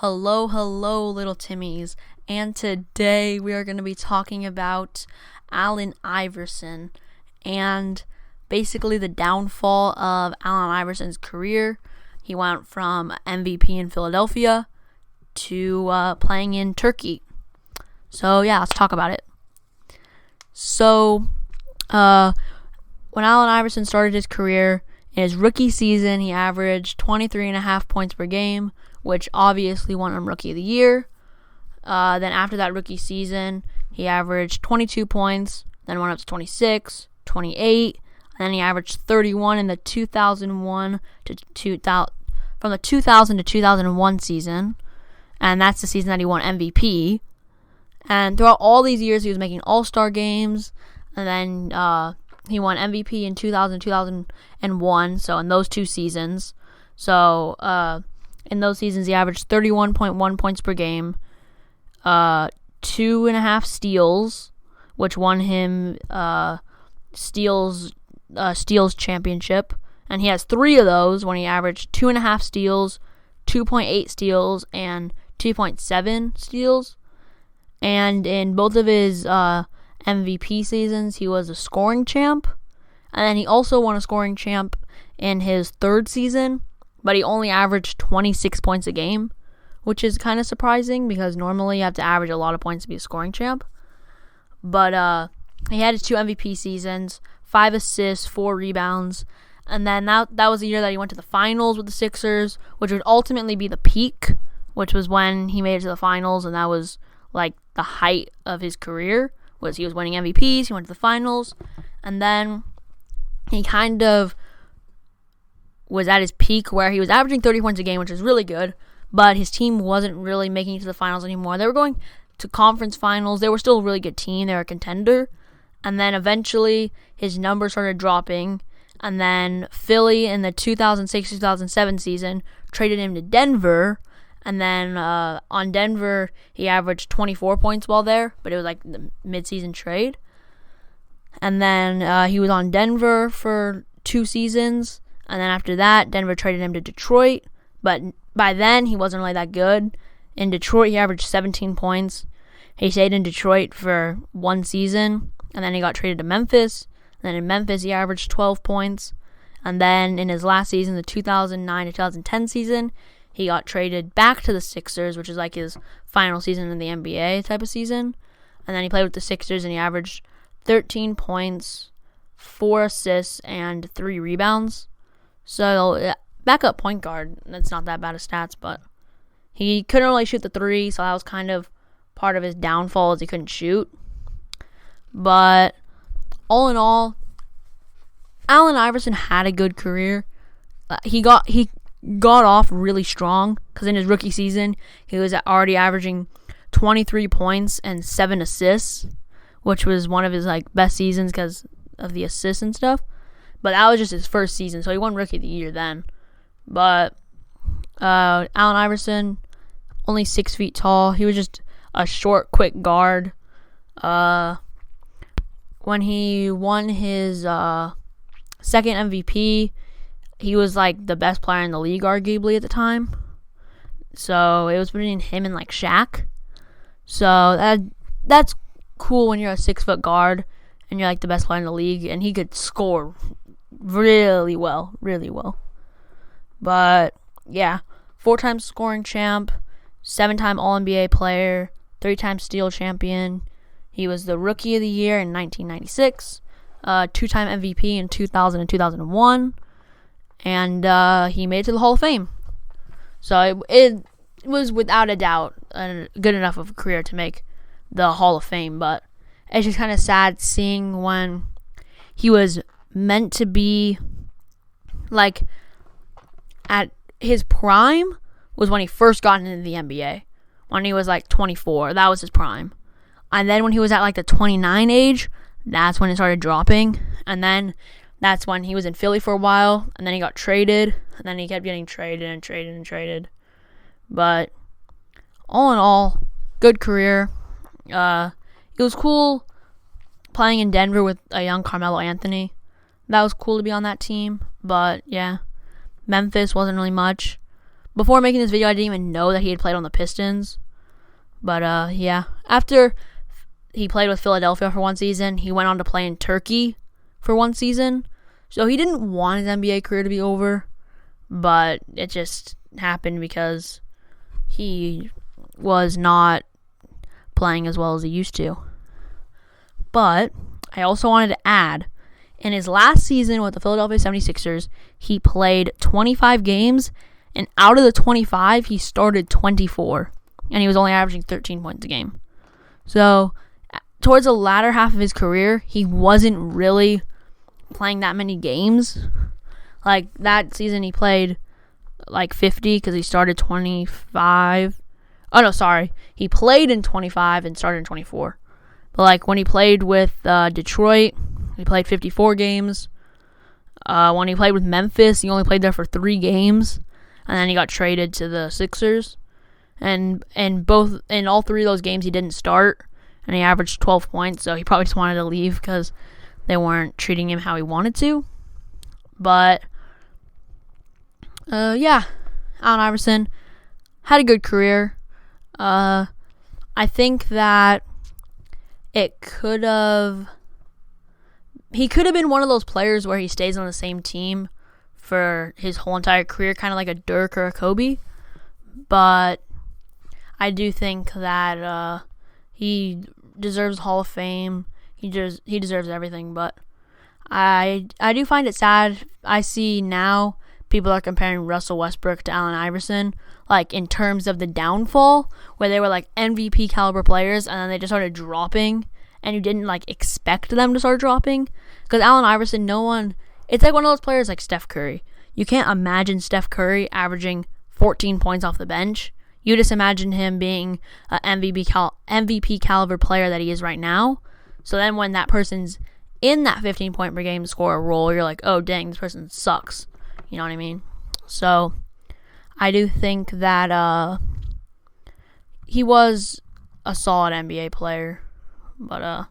Hello, little Timmies. And today we are going to be talking about Allen Iverson and basically the downfall of Allen Iverson's career. He went from MVP in Philadelphia to playing in Turkey. So, yeah, let's talk about it. So, when Allen Iverson started his career, in his rookie season, he averaged 23.5 points per game, which obviously won him Rookie of the Year. Then after that rookie season, he averaged 22 points, then went up to 26, 28, and then he averaged 31 in the 2000 to 2001 season, and that's the season that he won MVP. And throughout all these years, he was making All-Star games, and then he won MVP in 2001, so in those two seasons. So, in those seasons, he averaged 31.1 points per game, 2.5 steals, which won him steals championship. And he has 3 of those when he averaged 2.5 steals, 2.8 steals, and 2.7 steals. And in both of his MVP seasons, he was a scoring champ. And then he also won a scoring champ in his third season, but he only averaged 26 points a game, which is kind of surprising because normally you have to average a lot of points to be a scoring champ. But he had his 2 MVP seasons, 5 assists, 4 rebounds, and then that was the year that he went to the finals with the Sixers, which would ultimately be the peak, which was when he made it to the finals, and that was like the height of his career. Was he was winning MVPs, he went to the finals, and then he kind of was at his peak where he was averaging 30 points a game, which is really good, but his team wasn't really making it to the finals anymore. They were going to conference finals. They were still a really good team. They were a contender, and then eventually his numbers started dropping, and then Philly in the 2006-2007 season traded him to Denver. And then on Denver, he averaged 24 points while there, but it was like the mid-season trade. And then he was on Denver for 2 seasons. And then after that, Denver traded him to Detroit. But by then, he wasn't really that good. In Detroit, he averaged 17 points. He stayed in Detroit for 1 season. And then he got traded to Memphis. And then in Memphis, he averaged 12 points. And then in his last season, the 2009-2010 season, he got traded back to the Sixers, which is like his final season in the NBA type of season. And then he played with the Sixers, and he averaged 13 points, 4 assists, and 3 rebounds. So, backup point guard, that's not that bad of stats, but he couldn't really shoot the 3, so that was kind of part of his downfall, as he couldn't shoot. But all in all, Allen Iverson had a good career. He got off really strong because in his rookie season, he was already averaging 23 points and 7 assists, which was one of his best seasons because of the assists and stuff. But that was just his first season, so he won Rookie of the Year then. But Allen Iverson, only 6 feet tall. He was just a short, quick guard. When he won his second MVP, he was the best player in the league, arguably, at the time. So it was between him and Shaq. So that's cool when you're a 6-foot guard and you're the best player in the league, and he could score really well. But yeah, 4-time scoring champ, 7-time All-NBA player, 3-time steal champion. He was the Rookie of the Year in 1996, 2-time MVP in 2000 and 2001. And he made it to the Hall of Fame. So it was without a doubt good enough of a career to make the Hall of Fame. But it's just kind of sad seeing when he was meant to be at his prime was when he first got into the NBA. When he was 24, that was his prime. And then when he was at the 29 age, that's when it started dropping. And then that's when he was in Philly for a while, and then he got traded, and then he kept getting traded. But all in all, good career. It was cool playing in Denver with a young Carmelo Anthony. That was cool to be on that team. But yeah, Memphis wasn't really much. before making this video, I didn't even know that he had played on the Pistons. But yeah, after he played with Philadelphia for one season, he went on to play in Turkey for one season. So he didn't want his NBA career to be over, but it just happened because he was not playing as well as he used to. But I also wanted to add, in his last season with the Philadelphia 76ers, he played 25 games, and out of the 25, he started 24, and he was only averaging 13 points a game. So towards the latter half of his career, he wasn't really playing that many games. Like, that season he played like 50 because he started 25. Oh, no, sorry. He played in 25 and started in 24. But, like, when he played with Detroit, he played 54 games. When he played with Memphis, he only played there for 3 games. And then he got traded to the Sixers. And in all 3 of those games, he didn't start. And he averaged 12 points. So he probably just wanted to leave because they weren't treating him how he wanted to. But, yeah. Allen Iverson had a good career. I think that he could have been one of those players where he stays on the same team for his whole entire career, kind of like a Dirk or a Kobe. But I do think that he deserves Hall of Fame. He deserves everything. But I do find it sad. I see now people are comparing Russell Westbrook to Allen Iverson, like in terms of the downfall, where they were like MVP caliber players and then they just started dropping, and you didn't like expect them to start dropping. Because Allen Iverson, it's like one of those players like Steph Curry. You can't imagine Steph Curry averaging 14 points off the bench. You just imagine him being an MVP caliber player that he is right now. So then when that person's in that 15 point per game scorer role, you're like, oh dang, this person sucks. You know what I mean? So I do think that he was a solid NBA player. But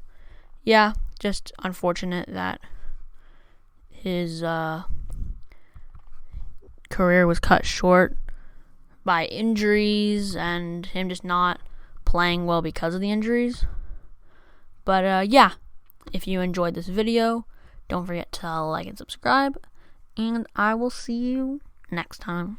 yeah, just unfortunate that his career was cut short by injuries and him just not playing well because of the injuries. But yeah, if you enjoyed this video, don't forget to like and subscribe, and I will see you next time.